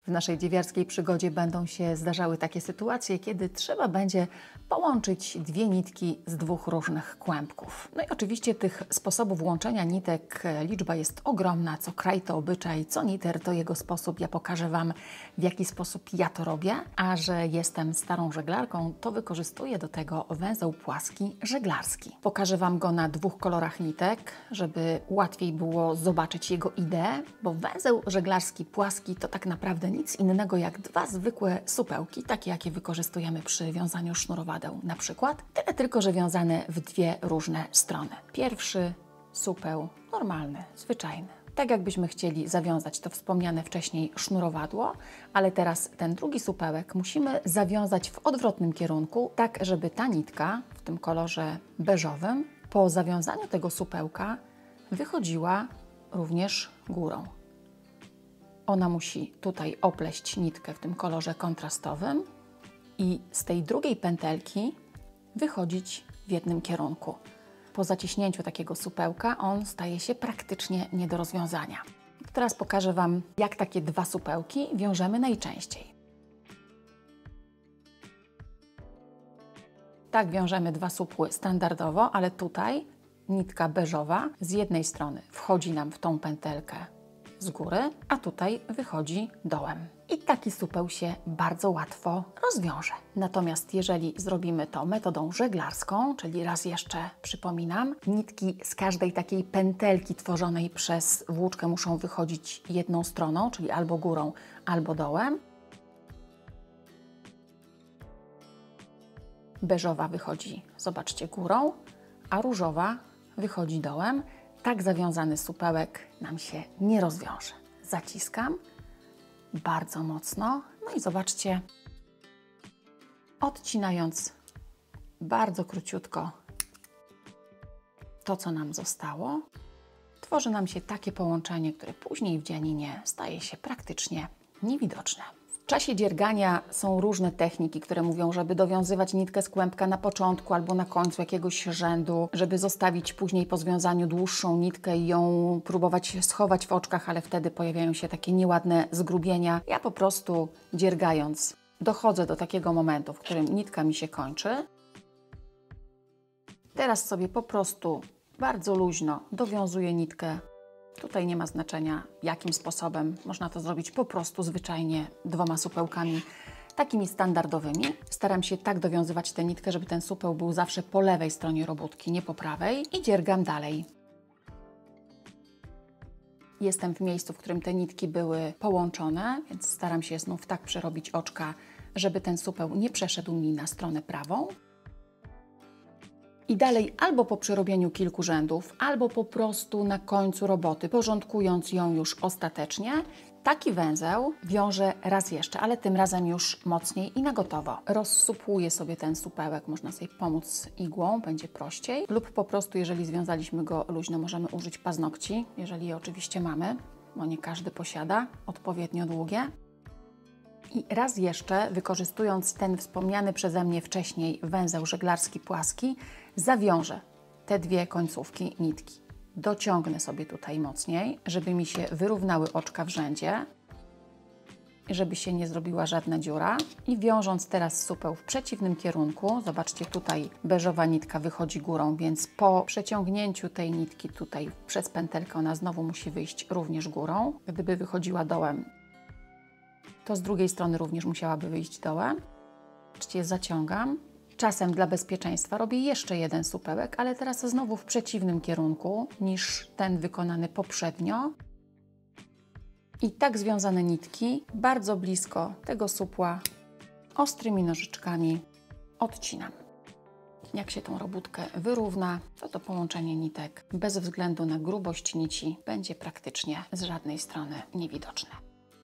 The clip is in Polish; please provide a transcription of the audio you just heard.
W naszej dziewiarskiej przygodzie będą się zdarzały takie sytuacje, kiedy trzeba będzie połączyć dwie nitki z dwóch różnych kłębków. No i oczywiście tych sposobów łączenia nitek liczba jest ogromna. Co kraj to obyczaj, co niter to jego sposób. Ja pokażę Wam, w jaki sposób ja to robię. A że jestem starą żeglarką, to wykorzystuję do tego węzeł płaski żeglarski. Pokażę Wam go na dwóch kolorach nitek, żeby łatwiej było zobaczyć jego ideę, bo węzeł żeglarski płaski to tak naprawdę nic innego jak dwa zwykłe supełki, takie jakie wykorzystujemy przy wiązaniu sznurowadeł na przykład, tyle tylko, że wiązane w dwie różne strony. Pierwszy supeł normalny, zwyczajny. Tak jakbyśmy chcieli zawiązać to wspomniane wcześniej sznurowadło, ale teraz ten drugi supełek musimy zawiązać w odwrotnym kierunku, tak żeby ta nitka w tym kolorze beżowym po zawiązaniu tego supełka wychodziła również górą. Ona musi tutaj opleść nitkę w tym kolorze kontrastowym i z tej drugiej pętelki wychodzić w jednym kierunku. Po zaciśnięciu takiego supełka on staje się praktycznie nie do rozwiązania. Teraz pokażę Wam, jak takie dwa supełki wiążemy najczęściej. Tak wiążemy dwa supły standardowo, ale tutaj nitka beżowa z jednej strony wchodzi nam w tą pętelkę z góry, a tutaj wychodzi dołem. I taki supeł się bardzo łatwo rozwiąże. Natomiast jeżeli zrobimy to metodą żeglarską, czyli raz jeszcze przypominam, nitki z każdej takiej pętelki tworzonej przez włóczkę muszą wychodzić jedną stroną, czyli albo górą, albo dołem. Beżowa wychodzi, zobaczcie, górą, a różowa wychodzi dołem. Tak zawiązany supełek nam się nie rozwiąże. Zaciskam bardzo mocno, no i zobaczcie, odcinając bardzo króciutko to, co nam zostało, tworzy nam się takie połączenie, które później w dzianinie staje się praktycznie niewidoczne. W czasie dziergania są różne techniki, które mówią, żeby dowiązywać nitkę z kłębka na początku albo na końcu jakiegoś rzędu, żeby zostawić później po związaniu dłuższą nitkę i ją próbować schować w oczkach, ale wtedy pojawiają się takie nieładne zgrubienia. Ja po prostu dziergając dochodzę do takiego momentu, w którym nitka mi się kończy. Teraz sobie po prostu bardzo luźno dowiązuję nitkę. Tutaj nie ma znaczenia, jakim sposobem. Można to zrobić po prostu zwyczajnie dwoma supełkami takimi standardowymi. Staram się tak dowiązywać tę nitkę, żeby ten supeł był zawsze po lewej stronie robótki, nie po prawej, i dziergam dalej. Jestem w miejscu, w którym te nitki były połączone, więc staram się znów tak przerobić oczka, żeby ten supeł nie przeszedł mi na stronę prawą. I dalej albo po przerobieniu kilku rzędów, albo po prostu na końcu roboty, porządkując ją już ostatecznie, taki węzeł wiążę raz jeszcze, ale tym razem już mocniej i na gotowo. Rozsupłuję sobie ten supełek, można sobie pomóc igłą, będzie prościej, lub po prostu, jeżeli związaliśmy go luźno, możemy użyć paznokci, jeżeli je oczywiście mamy, bo nie każdy posiada odpowiednio długie. I raz jeszcze, wykorzystując ten wspomniany przeze mnie wcześniej węzeł żeglarski płaski, zawiążę te dwie końcówki nitki. Dociągnę sobie tutaj mocniej, żeby mi się wyrównały oczka w rzędzie, żeby się nie zrobiła żadna dziura. I wiążąc teraz supeł w przeciwnym kierunku, zobaczcie, tutaj beżowa nitka wychodzi górą, więc po przeciągnięciu tej nitki tutaj przez pętelkę ona znowu musi wyjść również górą. Gdyby wychodziła dołem, to z drugiej strony również musiałaby wyjść dołem. Zobaczcie, zaciągam. Czasem dla bezpieczeństwa robię jeszcze jeden supełek, ale teraz znowu w przeciwnym kierunku niż ten wykonany poprzednio. I tak związane nitki bardzo blisko tego supła ostrymi nożyczkami odcinam. Jak się tą robótkę wyrówna, to połączenie nitek bez względu na grubość nici będzie praktycznie z żadnej strony niewidoczne.